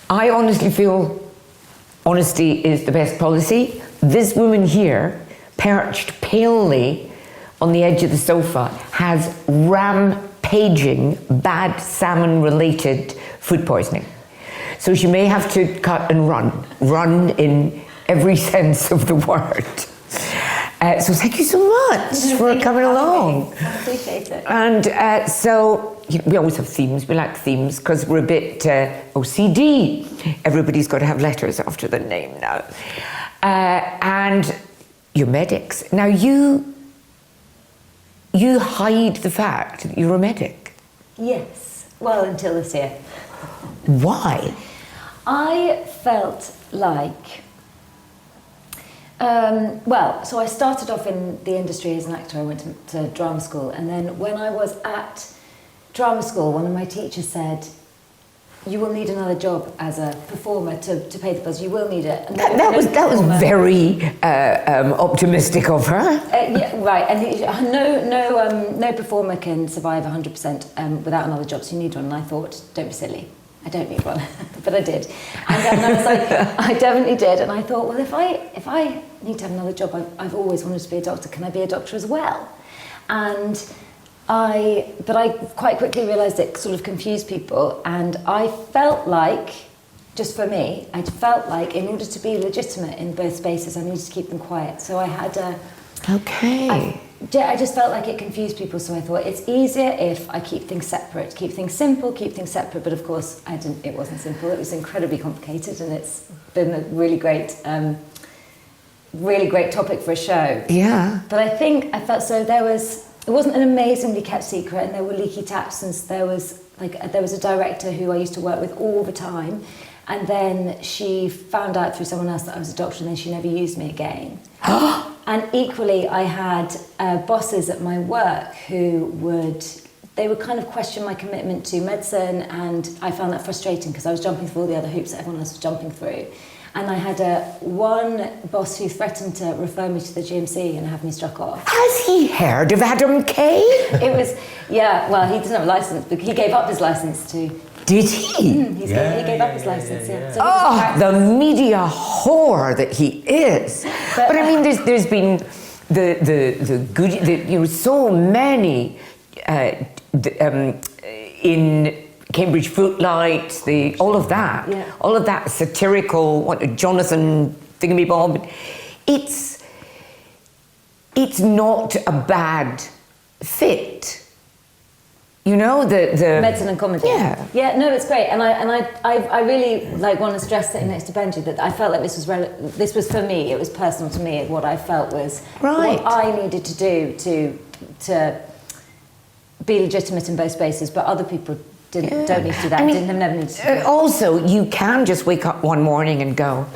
I honestly feel honesty is the best policy. This woman here, perched palely on the edge of the sofa, has rampaging bad salmon-related food poisoning. So she may have to cut and run in every sense of the word. So thank you so much for coming along. I appreciate it. And so we always have themes. We like themes because we're a bit OCD. Everybody's got to have letters after their name now. And you're medics. Now you hide the fact that you're a medic. Yes. Well, until this year. Why? I felt like... so I started off in the industry as an actor. I went to drama school, and then when I was at drama school, one of my teachers said, "You will need another job as a performer to pay the bills. You will need it." And that was very optimistic of her. Yeah, right. And no performer can survive 100% without another job. So you need one. And I thought, don't be silly. I don't need one, but I did. And then I was like, I definitely did. And I thought, well, if I need to have another job, I've always wanted to be a doctor. Can I be a doctor as well? But I quite quickly realised it sort of confused people. And I felt like, just for me, I felt like in order to be legitimate in both spaces, I needed to keep them quiet. So I had a... Okay. I just felt like it confused people, so I thought it's easier if I keep things separate, keep things simple, keep things separate. But of course, it wasn't simple. It was incredibly complicated, and it's been a really great topic for a show. Yeah. But I felt so it wasn't an amazingly kept secret, and there were leaky taps, and there was a director who I used to work with all the time, and then she found out through someone else that I was a doctor, and then she never used me again. And equally, I had bosses at my work who would kind of question my commitment to medicine, and I found that frustrating because I was jumping through all the other hoops that everyone else was jumping through. And I had one boss who threatened to refer me to the GMC and have me struck off. Has he heard of Adam Kay? It was, yeah, well, he doesn't have a licence, but he gave up his licence to... Did he? He gave up his licence, yeah. So the media whore that he is. But I mean, there's been the good, so many in Cambridge Footlights, all of that satirical, Jonathan Thingamabob. It's not a bad fit. You know, the medicine and comedy. Yeah, no, it's great, and I really want to stress sitting next to Benji that I felt like this was for me. It was personal to me. What I felt was what I needed to do to be legitimate in both spaces, but other people don't need to do that. I mean, never need to do that. Also, you can just wake up one morning and go,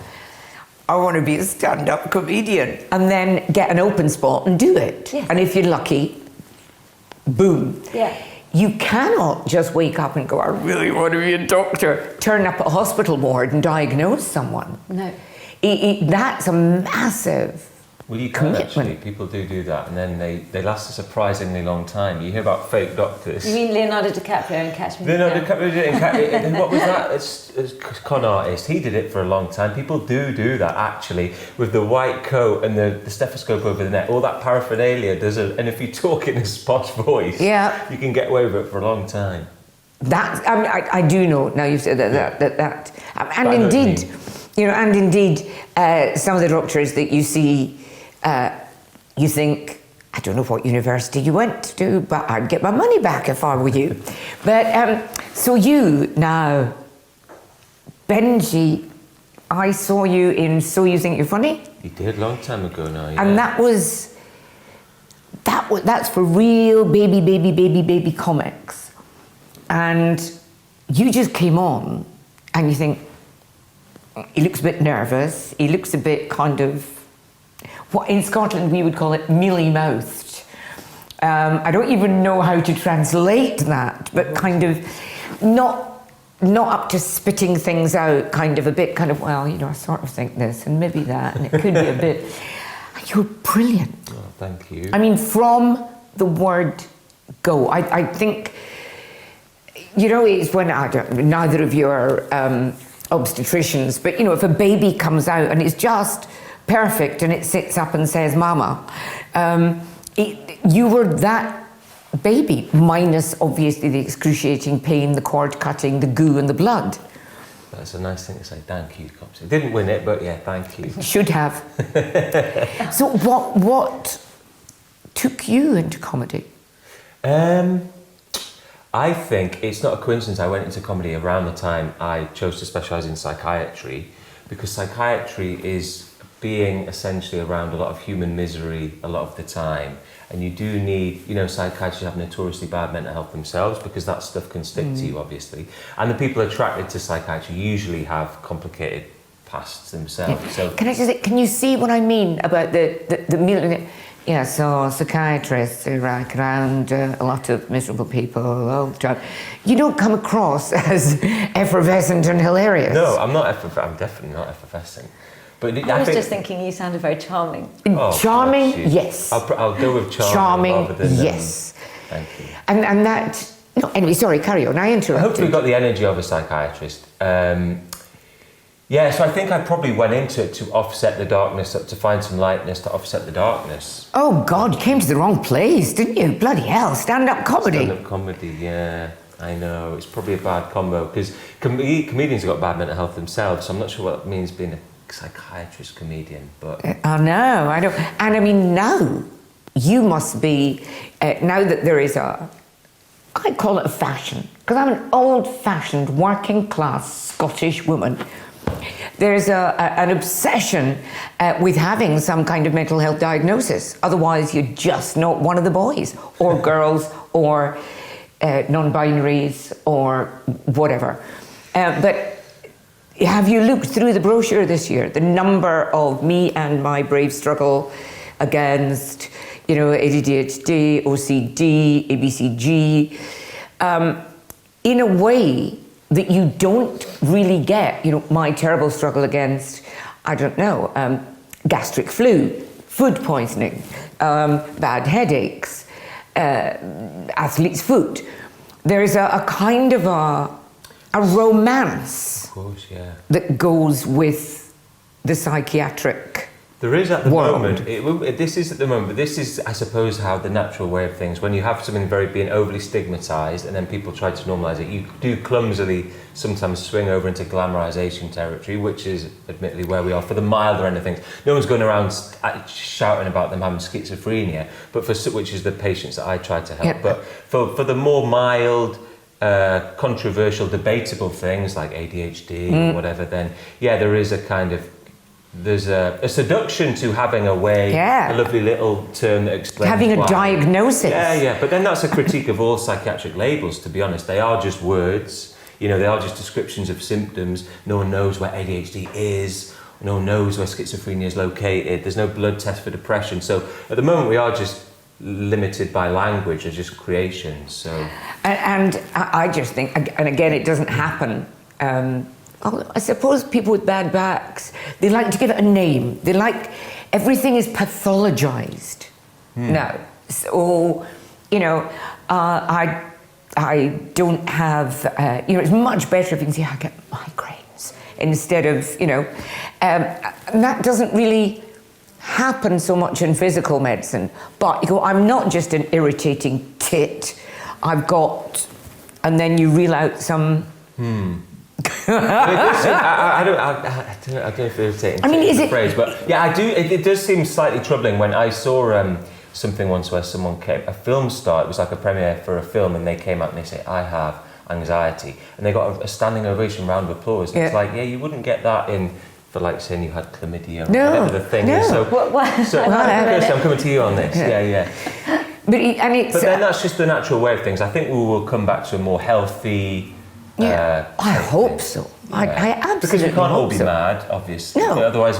I want to be a stand-up comedian, and then get an open spot and do it. Yeah. And if you're lucky, boom. Yeah. You cannot just wake up and go, I really want to be a doctor, turn up at a hospital ward and diagnose someone. No. That's a massive Well, you can commitment. actually. People do that, and then they last a surprisingly long time. You hear about fake doctors. You mean Leonardo DiCaprio and Catch Me? Leonardo DiCaprio did it. What was that? It's con artist. He did it for a long time. People do that actually with the white coat and the stethoscope over the neck. All that paraphernalia does it. And if you talk in a posh voice, you can get away with it for a long time. That I do know now. You've said that, and indeed, some of the doctors that you see. You think, I don't know what university you went to, but I'd get my money back if I were you. But, so you now, Benji, I saw you in So You Think You're Funny? You did, long time ago now, yeah. And that's for real baby comics. And you just came on and you think, he looks a bit nervous, he looks a bit kind of, what in Scotland we would call it mealy-mouthed. I don't even know how to translate that, but kind of not up to spitting things out, kind of a bit kind of, well, I sort of think this and maybe that, and it could be a bit... You're brilliant. Oh, thank you. I mean, from the word go. I think, you know, it's when neither of you are obstetricians, but you know, if a baby comes out and it's just perfect and it sits up and says mama, you were that baby, minus obviously the excruciating pain, the cord cutting, the goo and the blood. That's a nice thing to say. Thank you, Copstick. Didn't win it, but yeah, thank you. Should have. So what took you into comedy? I think it's not a coincidence I went into comedy around the time I chose to specialise in psychiatry, because psychiatry is being essentially around a lot of human misery a lot of the time. And you do need, you know, psychiatrists have notoriously bad mental health themselves, because that stuff can stick to you, obviously. And the people attracted to psychiatry usually have complicated pasts themselves. Yeah. So can I just say, can you see what I mean about the yeah, so psychiatrists are like around a lot of miserable people all the time. You don't come across as effervescent and hilarious. no, I'm definitely not effervescent. But I was just thinking you sounded very charming. Charming, gosh, yes. I'll go with charming rather than, yes. Thank you. And that, no, anyway, sorry, carry on, I interrupted. Hopefully got the energy of a psychiatrist. Yeah, so I think I probably went into it to offset the darkness, to find some lightness, to offset the darkness. Oh God, you came to the wrong place, didn't you? Bloody hell, stand-up comedy. Stand-up comedy, yeah. I know, it's probably a bad combo, because comedians have got bad mental health themselves, so I'm not sure what it means being a psychiatrist comedian, but... I know, I don't... And I mean, now, you must be... now that there is I call it a fashion, because I'm an old-fashioned, working-class Scottish woman. There's an obsession with having some kind of mental health diagnosis. Otherwise, you're just not one of the boys, or girls, or non-binaries, or whatever. But have you looked through the brochure this year? The number of me and my brave struggle against, you know, ADHD, OCD, ABCG, in a way that you don't really get, you know, my terrible struggle against, I don't know, gastric flu, food poisoning, bad headaches, athlete's foot. There's a kind of a romance, of course, yeah, that goes with the psychiatric there is at the world. moment. This is at the moment, but this is, I suppose, how the natural way of things. When you have something being overly stigmatised, and then people try to normalise it, you do clumsily sometimes swing over into glamorisation territory, which is admittedly where we are for the milder end of things. No one's going around shouting about them having schizophrenia, but which is the patients that I try to help. Yeah. But for the more mild, controversial, debatable things like ADHD or whatever, then yeah, there is a kind of, there's a seduction to having a way, Yeah. a lovely little term that explains having a why. diagnosis. Yeah, but then that's a critique of all psychiatric labels, to be honest. They are just words, you know, they are just descriptions of symptoms. No one knows where ADHD is, no one knows where schizophrenia is located, there's no blood test for depression. So at the moment we are just limited by language, as just creations. So, and I just think, and again, it doesn't happen. I suppose people with bad backs, they like to give it a name. They like, everything is pathologized now. So, you know, I don't have, you know, it's much better if you can say, I get migraines, instead of, you know, and that doesn't really happen so much in physical medicine. But you go, I'm not just an irritating tit, I've got, and then you reel out some... I don't know if irritating is the phrase, but yeah, I do. It does seem slightly troubling when I saw something once where someone came, a film star, it was like a premiere for a film, and they came out and they say, I have anxiety, and they got a standing ovation, round of applause. And it's like, yeah, you wouldn't get that for like saying you had chlamydia or whatever the thing is. So, Kirsty, I'm coming to you on this. Yeah. But then that's just the natural way of things. I think we will come back to a more healthy. I hope so. I absolutely because we can't all hope be so. mad, obviously. No. Otherwise,